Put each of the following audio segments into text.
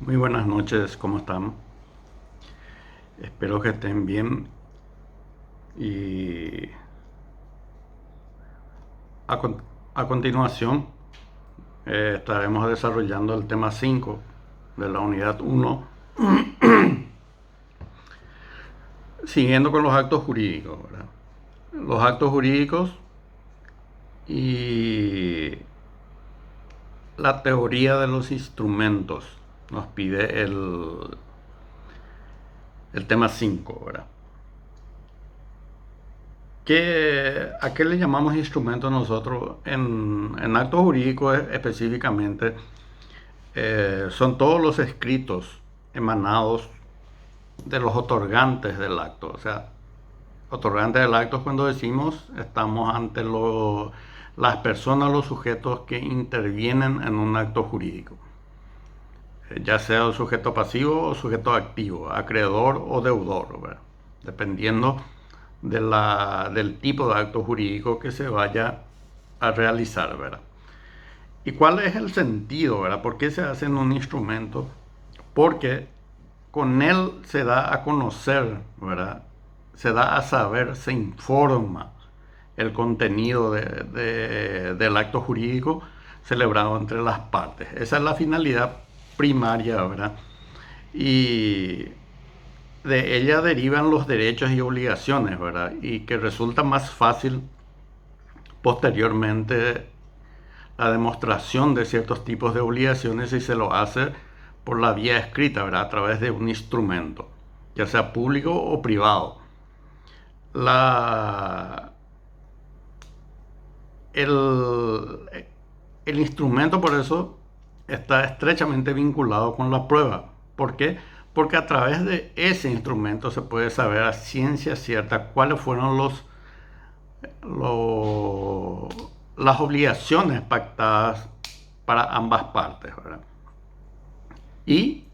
Muy buenas noches, ¿cómo están? Espero que estén bien y a, con- a continuación estaremos desarrollando el tema 5 de la unidad uno, siguiendo con los actos jurídicos, ¿verdad? Los actos jurídicos y la teoría de los instrumentos nos pide el tema 5, ¿verdad? ¿A qué le llamamos instrumento nosotros en actos jurídicos específicamente? Son todos los escritos emanados de los otorgantes del acto. O sea, otorgantes del acto es cuando decimos estamos ante las personas, los sujetos que intervienen en un acto jurídico. Ya sea el sujeto pasivo o sujeto activo, acreedor o deudor, ¿verdad? Dependiendo del tipo de acto jurídico que se vaya a realizar, ¿verdad? ¿Y cuál es el sentido, verdad? ¿Por qué se hace en un instrumento? Porque con él se da a conocer, ¿verdad? Se da a saber, se informa el contenido del acto jurídico celebrado entre las partes. Esa es la finalidad primaria, ¿verdad? Y de ella derivan los derechos y obligaciones, ¿verdad? Y que resulta más fácil posteriormente la demostración de ciertos tipos de obligaciones si se lo hace por la vía escrita, ¿verdad? A través de un instrumento, ya sea público o privado. La, el, el instrumento por eso está estrechamente vinculado con la prueba. ¿Por qué? Porque a través de ese instrumento se puede saber a ciencia cierta cuáles fueron lo- las obligaciones pactadas para ambas partes, ¿verdad? Y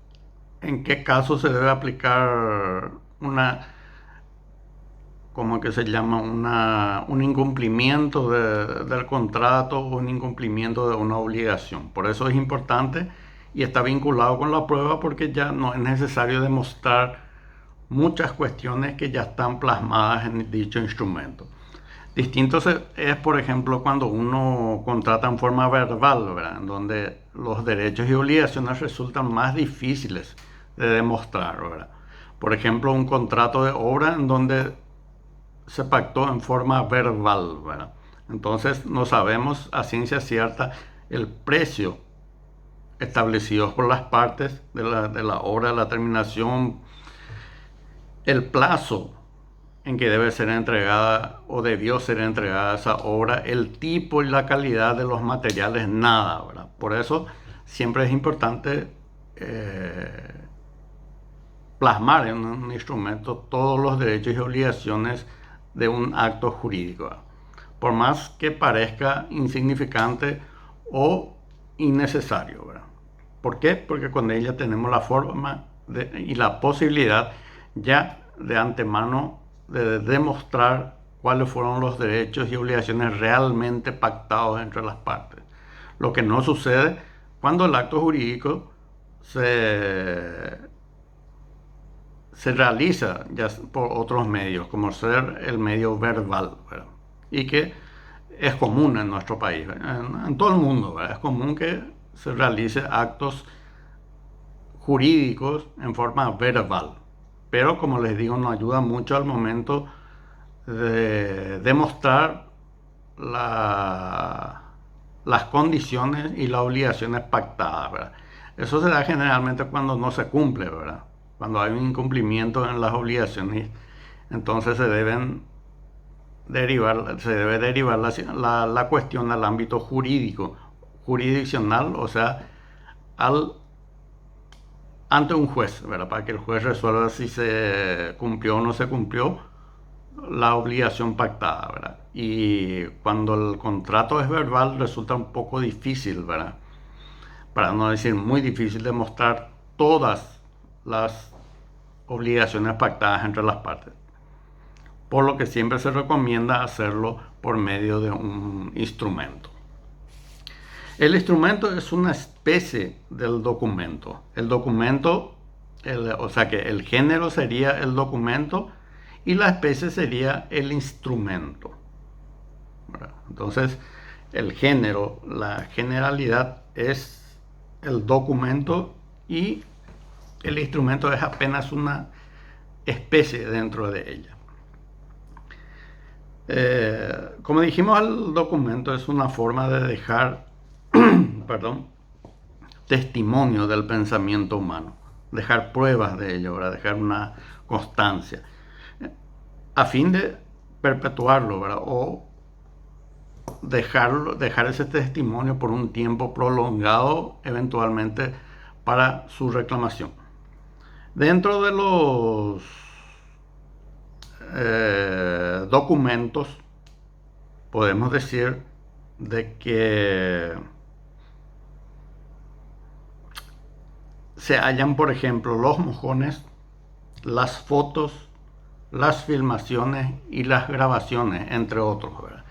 en qué caso se debe aplicar una, como que se llama, un incumplimiento del contrato o un incumplimiento de una obligación. Por eso es importante y está vinculado con la prueba porque ya no es necesario demostrar muchas cuestiones que ya están plasmadas en dicho instrumento. Distinto es, por ejemplo, cuando uno contrata en forma verbal, ¿verdad? En donde los derechos y obligaciones resultan más difíciles de demostrar, ¿verdad? Por ejemplo, un contrato de obra en donde se pactó en forma verbal, ¿verdad? Entonces no sabemos a ciencia cierta el precio establecido por las partes de la obra, la terminación, el plazo en que debe ser entregada o debió ser entregada esa obra, el tipo y la calidad de los materiales, nada, ¿verdad? Por eso siempre es importante plasmar en un instrumento todos los derechos y obligaciones de un acto jurídico, ¿verdad? Por más que parezca insignificante o innecesario, ¿verdad? ¿Por qué? Porque con ella tenemos la forma y la posibilidad ya de antemano de demostrar cuáles fueron los derechos y obligaciones realmente pactados entre las partes. Lo que no sucede cuando el acto jurídico se, se realiza ya por otros medios, como ser el medio verbal, ¿verdad? Y que es común en nuestro país, en todo el mundo, ¿verdad? Es común que se realice actos jurídicos en forma verbal. Pero como les digo, nos ayuda mucho al momento de demostrar la, las condiciones y las obligaciones pactadas, ¿verdad? Eso se da generalmente cuando no se cumple, ¿verdad? Cuando hay un incumplimiento en las obligaciones, entonces se debe derivar la cuestión al ámbito jurídico, jurisdiccional, o sea, al ante un juez, ¿verdad? Para que el juez resuelva si se cumplió o no se cumplió la obligación pactada, ¿verdad? Y cuando el contrato es verbal resulta un poco difícil, ¿verdad? Para no decir muy difícil demostrar todas las obligaciones pactadas entre las partes. Por lo que siempre se recomienda hacerlo por medio de un instrumento. El instrumento es una especie del documento. El documento, o sea que el género sería el documento y la especie sería el instrumento, ¿verdad? Entonces, el género, la generalidad es el documento y el instrumento es apenas una especie dentro de ella. Como dijimos, el documento es una forma de dejar perdón, testimonio del pensamiento humano, dejar pruebas de ello, ¿verdad? Dejar una constancia, a fin de perpetuarlo, ¿verdad? O dejar ese testimonio por un tiempo prolongado, eventualmente para su reclamación. Dentro de los documentos, podemos decir de que se hallan, por ejemplo, los mojones, las fotos, las filmaciones y las grabaciones, entre otros, ¿verdad?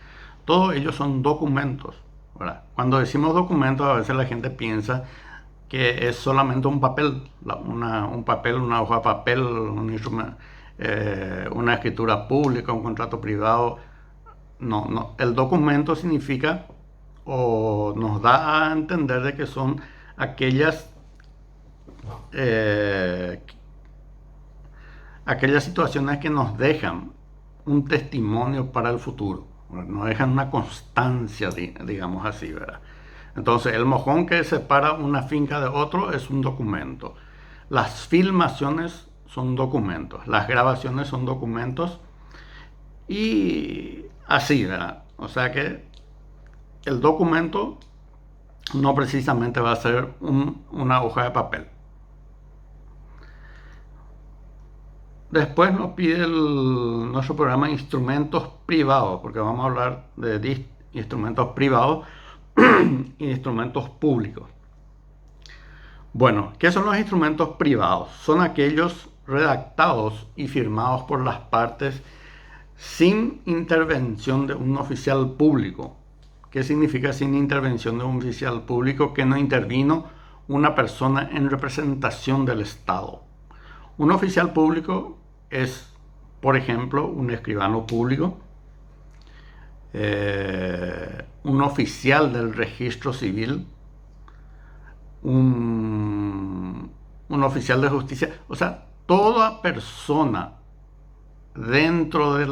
Todos ellos son documentos, ¿verdad? Cuando decimos documentos, a veces la gente piensa que es solamente un papel, una hoja de papel, una escritura pública, un contrato privado. No, no. El documento significa o nos da a entender de que son aquellas eh, aquellas situaciones que nos dejan un testimonio para el futuro, nos dejan una constancia, digamos así, ¿verdad? Entonces, el mojón que separa una finca de otro es un documento. Las filmaciones son documentos, las grabaciones son documentos y así, ¿verdad? O sea que el documento no precisamente va a ser una hoja de papel. Después nos pide nuestro programa instrumentos privados, porque vamos a hablar de instrumentos privados y instrumentos públicos. Bueno, ¿qué son los instrumentos privados? Son aquellos redactados y firmados por las partes sin intervención de un oficial público. ¿Qué significa sin intervención de un oficial público? Que no intervino una persona en representación del Estado. Un oficial público es, por ejemplo, un escribano público, un oficial del registro civil, un oficial de justicia, o sea, toda persona dentro de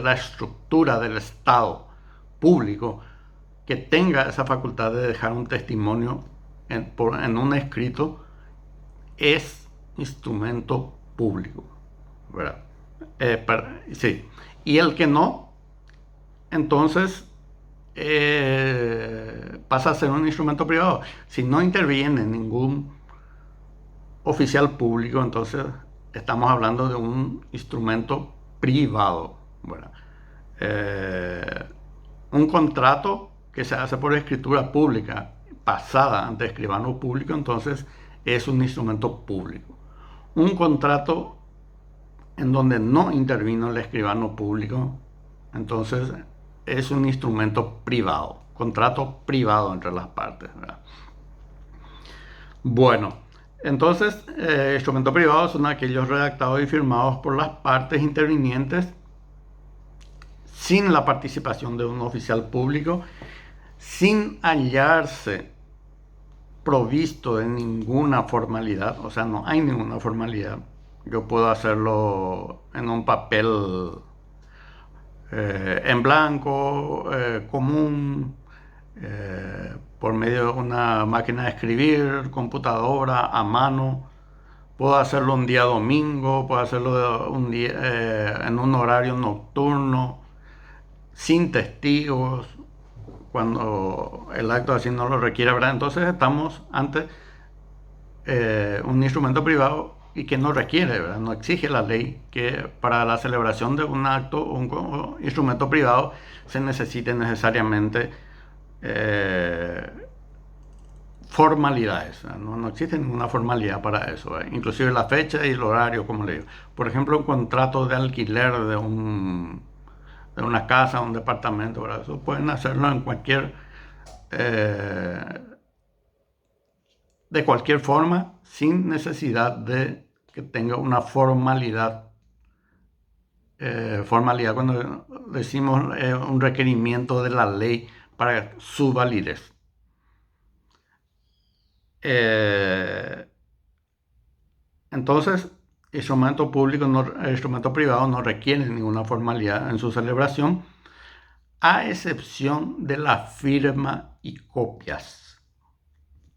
la estructura del Estado público que tenga esa facultad de dejar un testimonio en un escrito es instrumento público, ¿verdad? Sí. Y el que no, entonces pasa a ser un instrumento privado. Si no interviene ningún oficial público, entonces estamos hablando de un instrumento privado, ¿verdad? Un contrato que se hace por escritura pública pasada ante escribano público, entonces es un instrumento público. Un contrato en donde no intervino el escribano público, entonces es un instrumento privado, contrato privado entre las partes, ¿verdad? Bueno, entonces instrumentos privados son aquellos redactados y firmados por las partes intervinientes sin la participación de un oficial público, sin hallarse provisto de ninguna formalidad, o sea, no hay ninguna formalidad. Yo puedo hacerlo en un papel en blanco, común, por medio de una máquina de escribir, computadora, a mano. Puedo hacerlo un día domingo, puedo hacerlo un día, en un horario nocturno, sin testigos, cuando el acto así no lo requiere, ¿verdad? Entonces estamos ante un instrumento privado y que no requiere, ¿verdad? No exige la ley que para la celebración de un acto o un instrumento privado se necesite necesariamente formalidades, no existe ninguna formalidad para eso, inclusive la fecha y el horario, como le digo. Por ejemplo, un contrato de alquiler de una casa, un departamento, ¿verdad? Eso pueden hacerlo en de cualquier forma, sin necesidad de que tenga una formalidad. Formalidad cuando decimos un requerimiento de la ley para su validez. Entonces, instrumento público, instrumento privado no requiere ninguna formalidad en su celebración, a excepción de la firma y copias.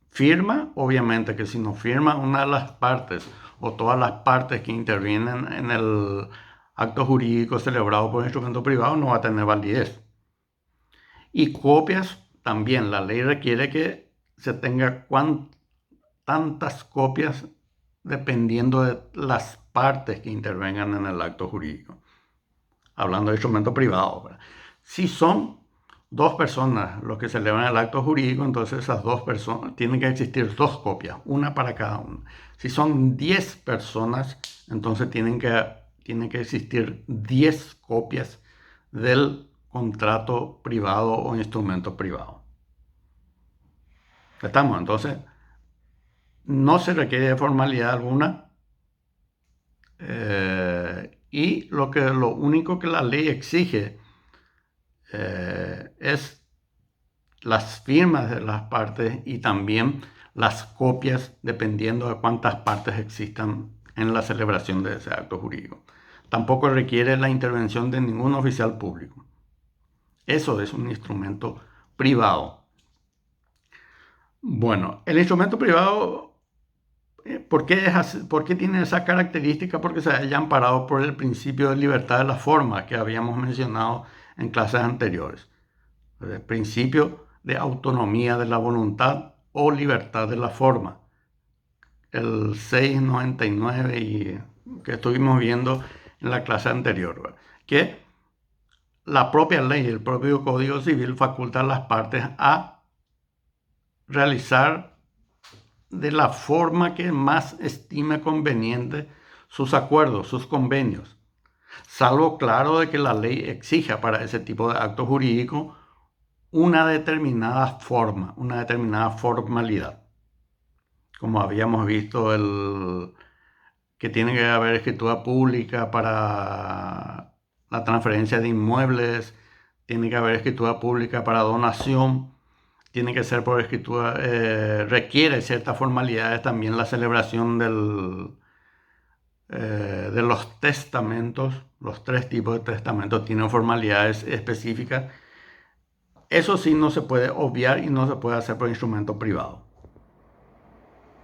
Firma, obviamente que si no firma una de las partes o todas las partes que intervienen en el acto jurídico celebrado por instrumento privado, no va a tener validez. Y copias, también la ley requiere que se tenga tantas copias dependiendo de las partes que intervengan en el acto jurídico. Hablando de instrumento privado, ¿verdad? Si son dos personas los que celebran el acto jurídico, entonces esas dos personas, tienen que existir dos copias, una para cada uno. Si son 10 personas, entonces tienen que existir 10 copias del contrato privado o instrumento privado. ¿Estamos? Entonces, no se requiere de formalidad alguna. Y lo único que la ley exige es las firmas de las partes y también las copias, dependiendo de cuántas partes existan en la celebración de ese acto jurídico. Tampoco requiere la intervención de ningún oficial público. Eso es un instrumento privado. Bueno, el instrumento privado, ¿por qué tiene esa característica? Porque se haya amparado por el principio de libertad de la forma que habíamos mencionado en clases anteriores. El principio de autonomía de la voluntad o libertad de la forma. El 699 y que estuvimos viendo en la clase anterior, ¿verdad? Que la propia ley, el propio Código Civil faculta a las partes a realizar de la forma que más estime conveniente sus acuerdos, sus convenios, salvo claro de que la ley exija para ese tipo de acto jurídico una determinada forma, una determinada formalidad. Como habíamos visto, que tiene que haber escritura pública para la transferencia de inmuebles, tiene que haber escritura pública para donación, tiene que ser por escritura, requiere ciertas formalidades también la celebración de los testamentos. Los 3 tipos de testamentos tienen formalidades específicas. Eso sí no se puede obviar y no se puede hacer por instrumento privado.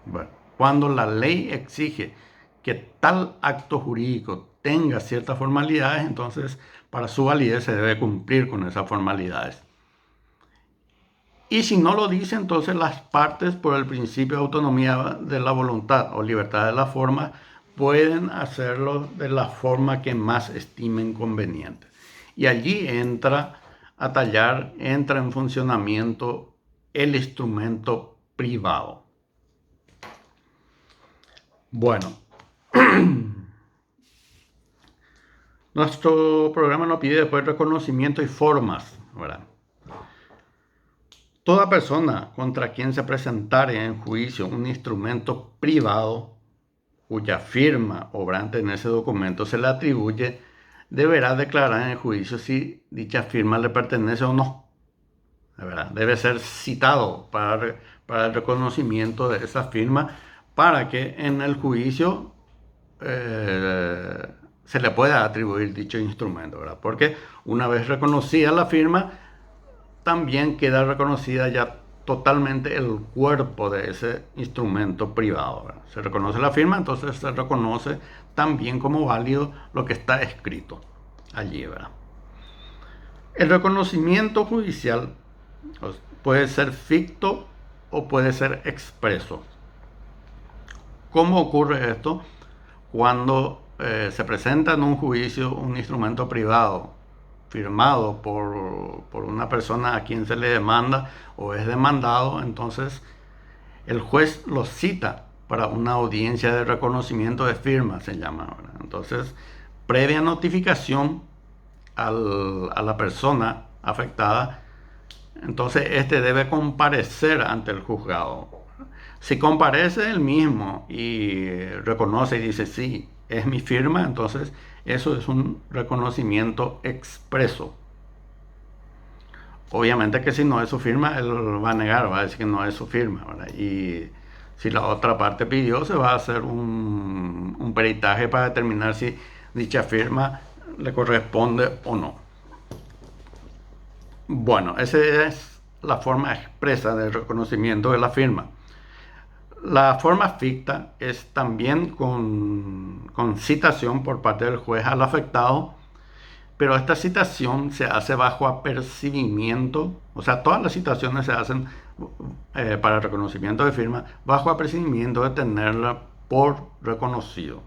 Bueno, cuando la ley exige que tal acto jurídico tenga ciertas formalidades, entonces para su validez se debe cumplir con esas formalidades. Y si no lo dice, entonces las partes, por el principio de autonomía de la voluntad o libertad de la forma, pueden hacerlo de la forma que más estimen conveniente. Y allí entra en funcionamiento el instrumento privado. Bueno, nuestro programa nos pide después reconocimiento y formas, ¿verdad? Toda persona contra quien se presentare en juicio un instrumento privado cuya firma obrante en ese documento se le atribuye, deberá declarar en el juicio si dicha firma le pertenece o no. ¿Verdad? Debe ser citado para el reconocimiento de esa firma para que en el juicio se le pueda atribuir dicho instrumento, ¿verdad? Porque una vez reconocida la firma, también queda reconocida ya totalmente el cuerpo de ese instrumento privado, ¿verdad? Se reconoce la firma, entonces se reconoce también como válido lo que está escrito allí, ¿verdad? El reconocimiento judicial puede ser ficto o puede ser expreso. ¿Cómo ocurre esto? Cuando se presenta en un juicio un instrumento privado firmado por una persona a quien se le demanda o es demandado, entonces el juez lo cita para una audiencia de reconocimiento de firma, se llama, ¿verdad? Entonces, previa notificación, a la persona afectada, entonces este debe comparecer ante el juzgado. Si comparece él mismo y reconoce y dice sí, es mi firma, entonces eso es un reconocimiento expreso. Obviamente que si no es su firma, él va a negar, va a decir que no es su firma, ¿verdad? Y si la otra parte pidió, se va a hacer un peritaje para determinar si dicha firma le corresponde o no. Bueno, esa es la forma expresa de reconocimiento de la firma. La forma ficta es también con citación por parte del juez al afectado, pero esta citación se hace bajo apercibimiento, o sea, todas las citaciones se hacen para reconocimiento de firma bajo apercibimiento de tenerla por reconocido.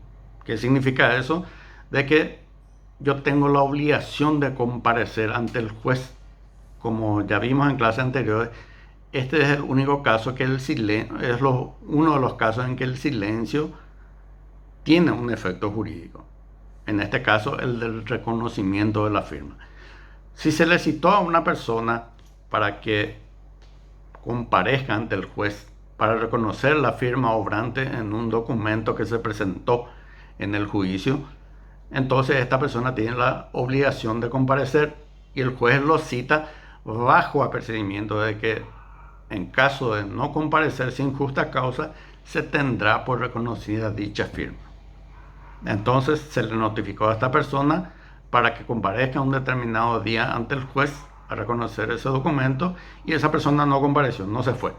¿Qué significa eso? De que yo tengo la obligación de comparecer ante el juez. Como ya vimos en clases anteriores, este es el único caso que el silencio, uno de los casos en que el silencio tiene un efecto jurídico. En este caso, el del reconocimiento de la firma. Si se le citó a una persona para que comparezca ante el juez para reconocer la firma obrante en un documento que se presentó en el juicio, entonces esta persona tiene la obligación de comparecer y el juez lo cita bajo apercibimiento de que en caso de no comparecer sin justa causa, se tendrá por reconocida dicha firma. Entonces se le notificó a esta persona para que comparezca un determinado día ante el juez a reconocer ese documento y esa persona no compareció, no se fue.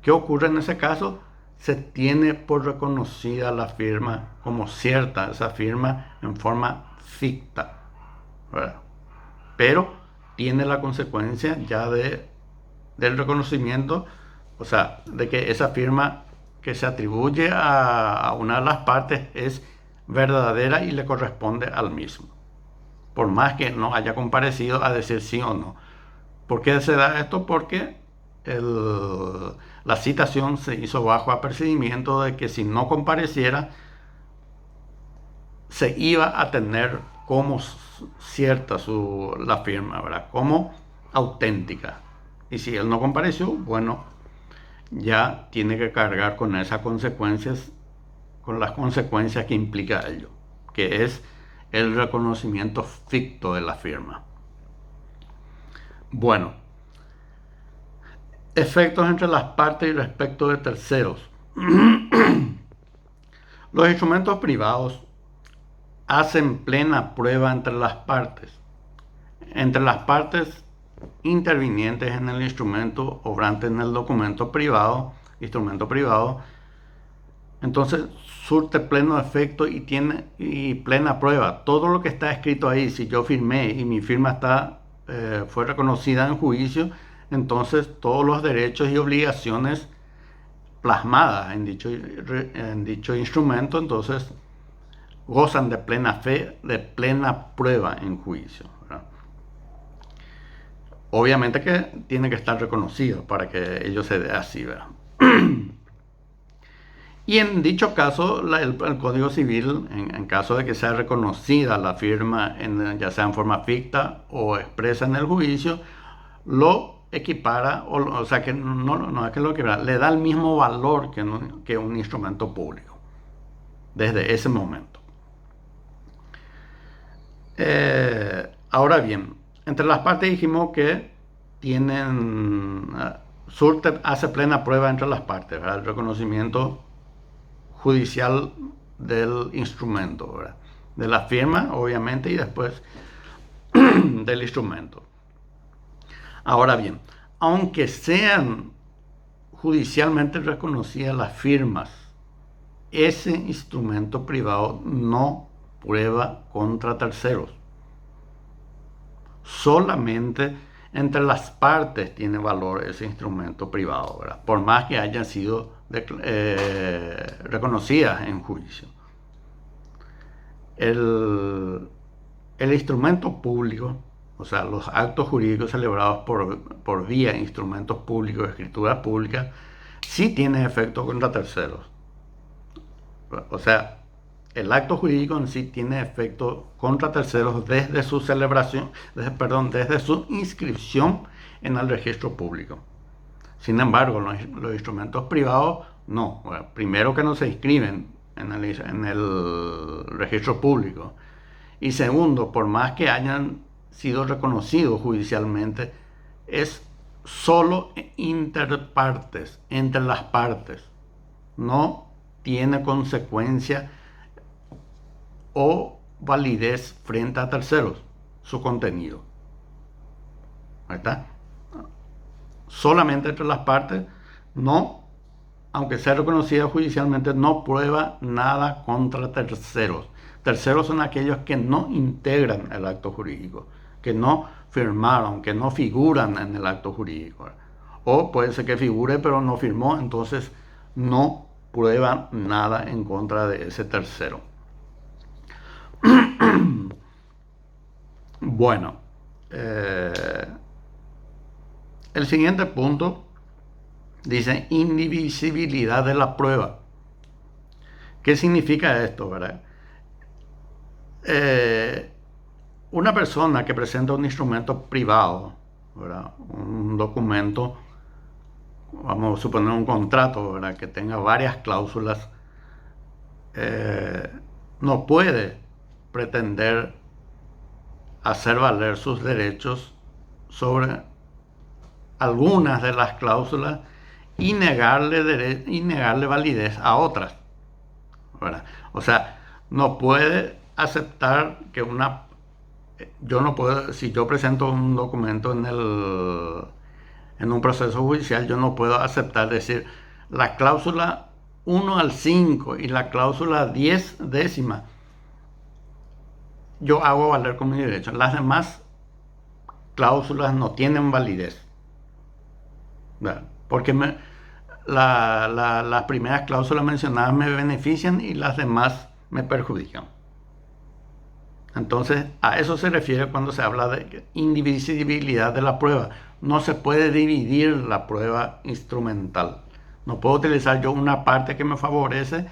¿Qué ocurre en ese caso? Se tiene por reconocida la firma como cierta, esa firma en forma ficta, ¿verdad? Pero tiene la consecuencia ya del reconocimiento, o sea, de que esa firma que se atribuye a una de las partes es verdadera y le corresponde al mismo, por más que no haya comparecido a decir sí o no. ¿Por qué se da esto? Porque la citación se hizo bajo apercibimiento de que si no compareciera se iba a tener como cierta la firma, ¿verdad? Como auténtica. Y si él no compareció, bueno, ya tiene que cargar con esas consecuencias, con las consecuencias que implica ello, que es el reconocimiento ficto de la firma. Bueno, efectos entre las partes y respecto de terceros. Los instrumentos privados hacen plena prueba entre las partes. Entre las partes intervinientes en el instrumento obrante en el documento privado, instrumento privado, entonces surte pleno efecto y plena prueba. Todo lo que está escrito ahí, si yo firmé y mi firma fue reconocida en juicio, entonces todos los derechos y obligaciones plasmadas en dicho instrumento, entonces gozan de plena fe, de plena prueba en juicio, ¿verdad? Obviamente que tiene que estar reconocido para que ello se dé así, ¿verdad? Y en dicho caso, el Código Civil, en caso de que sea reconocida la firma, ya sea en forma ficta o expresa en el juicio, lo equipara, o sea que no es que lo equipara, le da el mismo valor que un instrumento público, desde ese momento. Ahora bien, entre las partes dijimos que hace plena prueba entre las partes, ¿verdad? El reconocimiento judicial del instrumento, ¿verdad? De la firma, obviamente, y después del instrumento. Ahora bien, aunque sean judicialmente reconocidas las firmas, ese instrumento privado no prueba contra terceros. Solamente entre las partes tiene valor ese instrumento privado, ¿verdad? Por más que hayan sido reconocidas en juicio. El instrumento público, o sea, los actos jurídicos celebrados por vía de instrumentos públicos, escritura pública, sí tiene efecto contra terceros. O sea, el acto jurídico en sí tiene efecto contra terceros desde su celebración, desde su inscripción en el registro público. Sin embargo, los instrumentos privados no. Bueno, primero que no se inscriben en el registro público. Y segundo, por más que hayan sido reconocidos judicialmente, es solo interpartes, entre las partes. No tiene consecuencia o validez frente a terceros su contenido. ¿Ahí está? Solamente entre las partes, no, aunque sea reconocida judicialmente, no prueba nada contra terceros. Terceros son aquellos que no integran el acto jurídico, que no firmaron, que no figuran en el acto jurídico. O puede ser que figure pero no firmó, entonces no prueba nada en contra de ese tercero. Bueno, el siguiente punto dice indivisibilidad de la prueba. ¿Qué significa esto, verdad? Una persona que presenta un instrumento privado, ¿verdad? Un documento, vamos a suponer un contrato, ¿verdad? Que tenga varias cláusulas, no puede pretender hacer valer sus derechos sobre algunas de las cláusulas y negarle validez a otras, ¿verdad? O sea, no puede aceptar que yo no puedo, si yo presento un documento en un proceso judicial, yo no puedo aceptar decir la cláusula 1 al 5 y la cláusula 10 décima yo hago valer con mi derecho. Las demás cláusulas no tienen validez, ¿verdad? Porque las primeras cláusulas mencionadas me benefician y las demás me perjudican. Entonces, a eso se refiere cuando se habla de indivisibilidad de la prueba. No se puede dividir la prueba instrumental. No puedo utilizar yo una parte que me favorece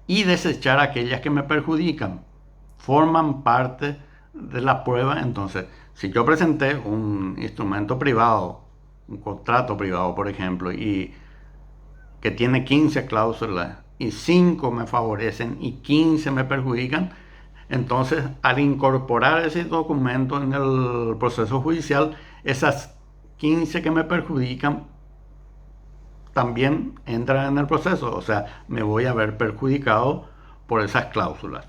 y desechar aquellas que me perjudican. Forman parte de la prueba. Entonces, si yo presenté un instrumento privado, un contrato privado, por ejemplo, y que tiene 15 cláusulas y 5 me favorecen y 15 me perjudican, entonces al incorporar ese documento en el proceso judicial, esas 15 que me perjudican también entran en el proceso. O sea, me voy a ver perjudicado por esas cláusulas.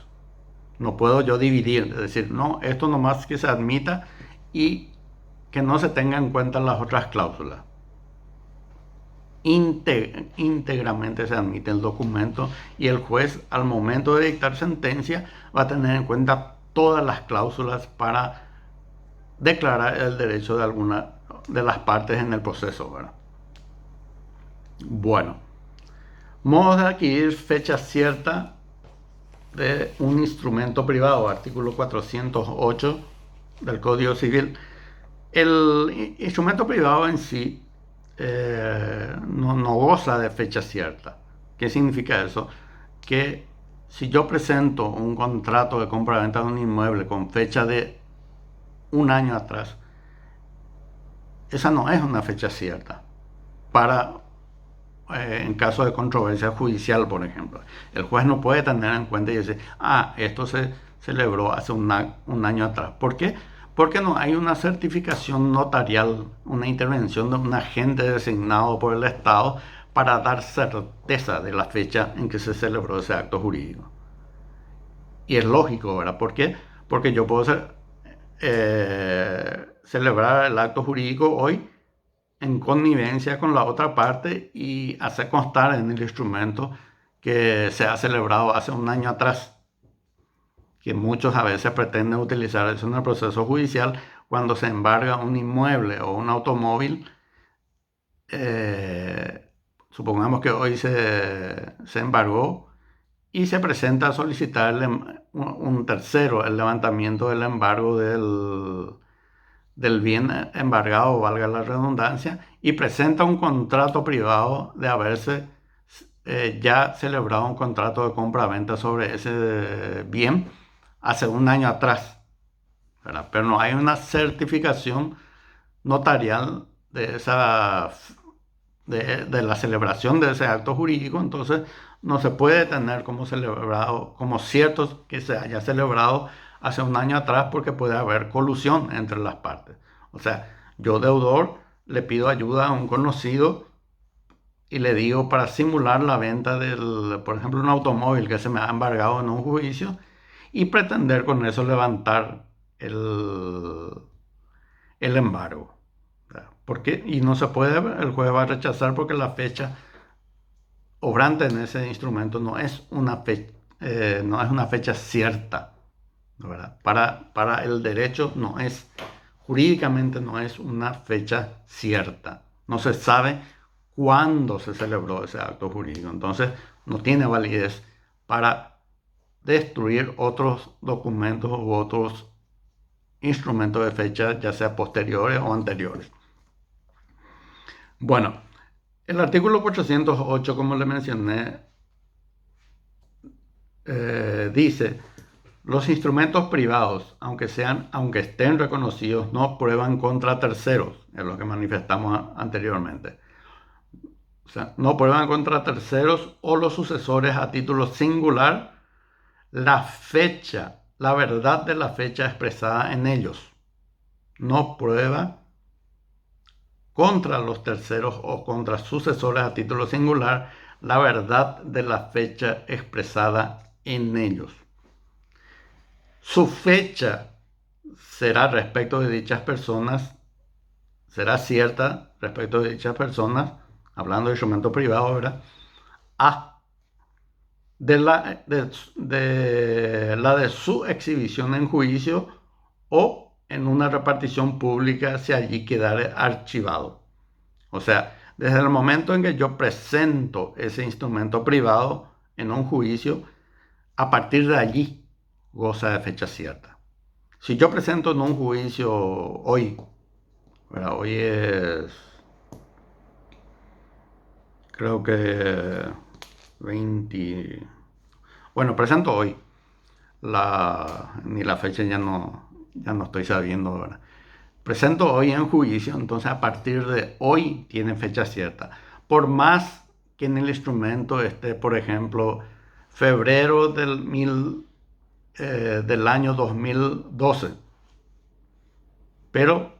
No puedo yo dividir, es decir, no, esto nomás que se admita y que no se tengan en cuenta las otras cláusulas. Íntegramente se admite el documento y el juez al momento de dictar sentencia va a tener en cuenta todas las cláusulas para declarar el derecho de alguna de las partes en el proceso, ¿verdad? Bueno, modos de adquirir fecha cierta de un instrumento privado, artículo 408 del Código Civil. El instrumento privado en sí no goza de fecha cierta. ¿Qué significa eso? Que si yo presento un contrato de compra-venta de un inmueble con fecha de un año atrás, esa no es una fecha cierta para en caso de controversia judicial, por ejemplo. El juez no puede tener en cuenta y decir, esto se celebró hace un año atrás. ¿Por qué? Porque no hay una certificación notarial, una intervención de un agente designado por el Estado para dar certeza de la fecha en que se celebró ese acto jurídico. Y es lógico, ¿verdad? ¿Por qué? Porque yo puedo celebrar el acto jurídico hoy en connivencia con la otra parte y hacer constar en el instrumento que se ha celebrado hace un año atrás, que muchos a veces pretenden utilizar eso en el proceso judicial cuando se embarga un inmueble o un automóvil. Supongamos que hoy se embargó y se presenta a solicitar un tercero el levantamiento del embargo del bien embargado, valga la redundancia, y presenta un contrato privado de haberse ya celebrado un contrato de compra-venta sobre ese bien hace un año atrás, ¿verdad? Pero no hay una certificación notarial de la celebración de ese acto jurídico, entonces no se puede tener como celebrado, como cierto que se haya celebrado hace un año atrás porque puede haber colusión entre las partes. O sea, yo deudor le pido ayuda a un conocido y le digo para simular la venta del, por ejemplo, un automóvil que se me ha embargado en un juicio y pretender con eso levantar el, el embargo. ¿Por qué? Y no se puede, el juez va a rechazar porque la fecha obrante en ese instrumento no es una fecha cierta, ¿verdad? Para el derecho no es, jurídicamente no es una fecha cierta. No se sabe cuándo se celebró ese acto jurídico. Entonces no tiene validez para destruir otros documentos u otros instrumentos de fecha, ya sea posteriores o anteriores. Bueno, el artículo 408, como le mencioné, dice, los instrumentos privados, aunque estén reconocidos, no prueban contra terceros, es lo que manifestamos anteriormente. O sea, no prueban contra terceros o los sucesores a título singular la fecha, la verdad de la fecha expresada en ellos. No prueba contra los terceros o contra sucesores a título singular la verdad de la fecha expresada en ellos. Su fecha será respecto de dichas personas, será cierta respecto de dichas personas, hablando de instrumento privado, ¿verdad? A de la de su exhibición en juicio o en una repartición pública si allí quedare archivado. O sea, desde el momento en que yo presento ese instrumento privado en un juicio, a partir de allí goza de fecha cierta. Si yo presento en un juicio hoy, ¿verdad? Hoy es, creo que 20, bueno, presento hoy, ni la fecha ya no estoy sabiendo, ¿verdad? Presento hoy en juicio, entonces a partir de hoy tiene fecha cierta. Por más que en el instrumento esté, por ejemplo, febrero del año 2012. Pero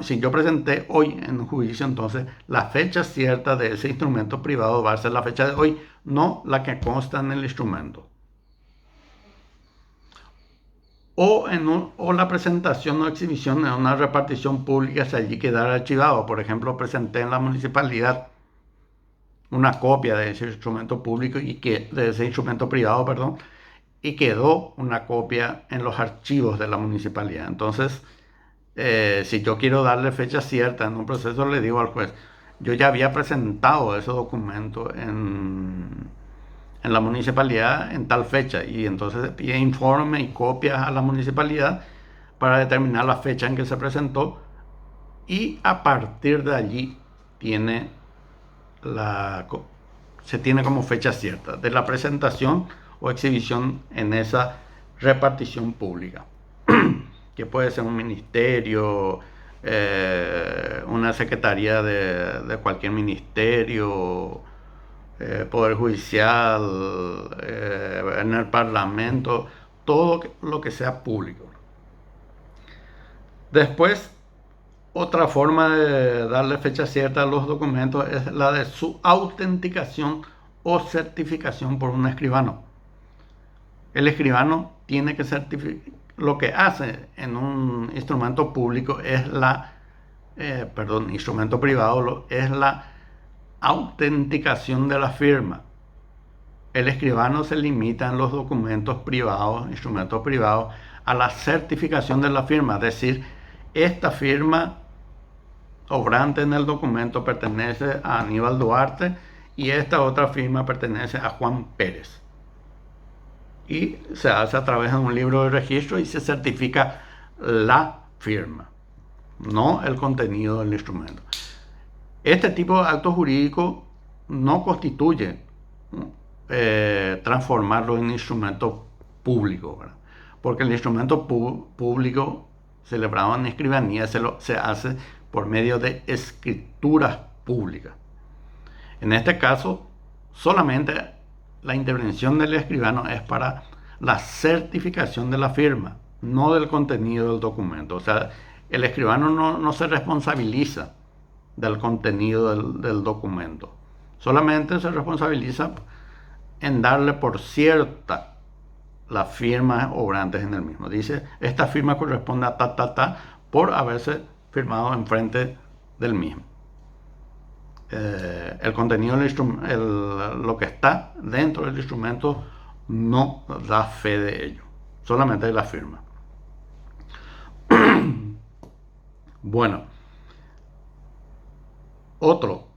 si yo presenté hoy en juicio, entonces la fecha cierta de ese instrumento privado va a ser la fecha de hoy, no la que consta en el instrumento. O la presentación o exhibición en una repartición pública si allí quedara archivado. Por ejemplo, presenté en la municipalidad una copia de ese instrumento público de ese instrumento privado, perdón, y quedó una copia en los archivos de la municipalidad. Entonces, si yo quiero darle fecha cierta en un proceso, le digo al juez, yo ya había presentado ese documento en la municipalidad en tal fecha y entonces pide informe y copias a la municipalidad para determinar la fecha en que se presentó y a partir de allí se tiene como fecha cierta de la presentación o exhibición en esa repartición pública, que puede ser un ministerio, una secretaría de cualquier ministerio, Poder Judicial, en el Parlamento, todo lo que sea público. Después, otra forma de darle fecha cierta a los documentos es la de su autenticación o certificación por un escribano. El escribano tiene que certificar, lo que hace en un instrumento público es instrumento privado es la autenticación de la firma. El escribano se limita en los documentos privados, instrumentos privados, a la certificación de la firma, es decir, esta firma obrante en el documento pertenece a Aníbal Duarte y esta otra firma pertenece a Juan Pérez. Y se hace a través de un libro de registro y se certifica la firma, no el contenido del instrumento. Este tipo de acto jurídico no constituye transformarlo en instrumento público, ¿verdad? Porque el instrumento público celebrado en escribanía se hace por medio de escrituras públicas. En este caso, solamente la intervención del escribano es para la certificación de la firma, no del contenido del documento. O sea, el escribano no se responsabiliza del contenido del documento. Solamente se responsabiliza en darle por cierta las firmas obrantes en el mismo. Dice, esta firma corresponde a por haberse firmado enfrente del mismo. El contenido lo que está dentro del instrumento no da fe de ello, solamente la firma. Bueno, otro,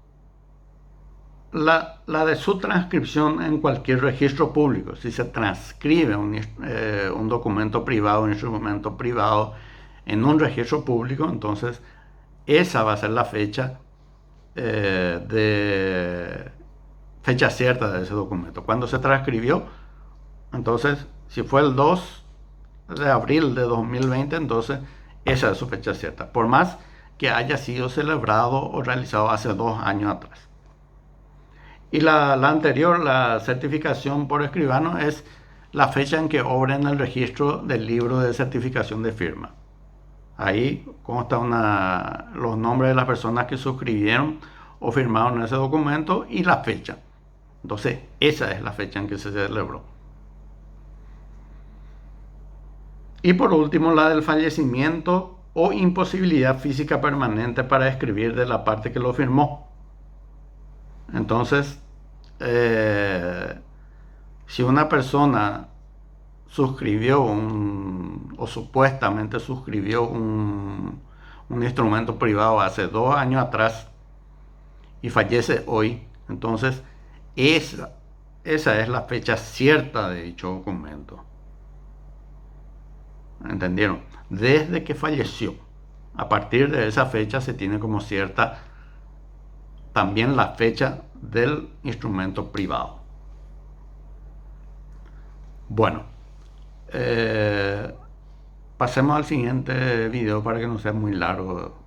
la de su transcripción en cualquier registro público. Si se transcribe un documento privado, un instrumento privado en un registro público, entonces esa va a ser la fecha de fecha cierta de ese documento. Cuando se transcribió, entonces, si fue el 2 de abril de 2020, entonces esa es su fecha cierta, por más que haya sido celebrado o realizado hace 2 años atrás. Y la anterior, la certificación por escribano, es la fecha en que obra en el registro del libro de certificación de firma. Ahí constan los nombres de las personas que suscribieron o firmaron ese documento y la fecha. Entonces, esa es la fecha en que se celebró. Y por último, la del fallecimiento o imposibilidad física permanente para escribir de la parte que lo firmó. Entonces, si una persona suscribió o supuestamente suscribió un instrumento privado hace 2 años atrás y fallece hoy, entonces esa es la fecha cierta de dicho documento. ¿Entendieron? Desde que falleció. A partir de esa fecha se tiene como cierta también la fecha del instrumento privado. Bueno, pasemos al siguiente video para que no sea muy largo.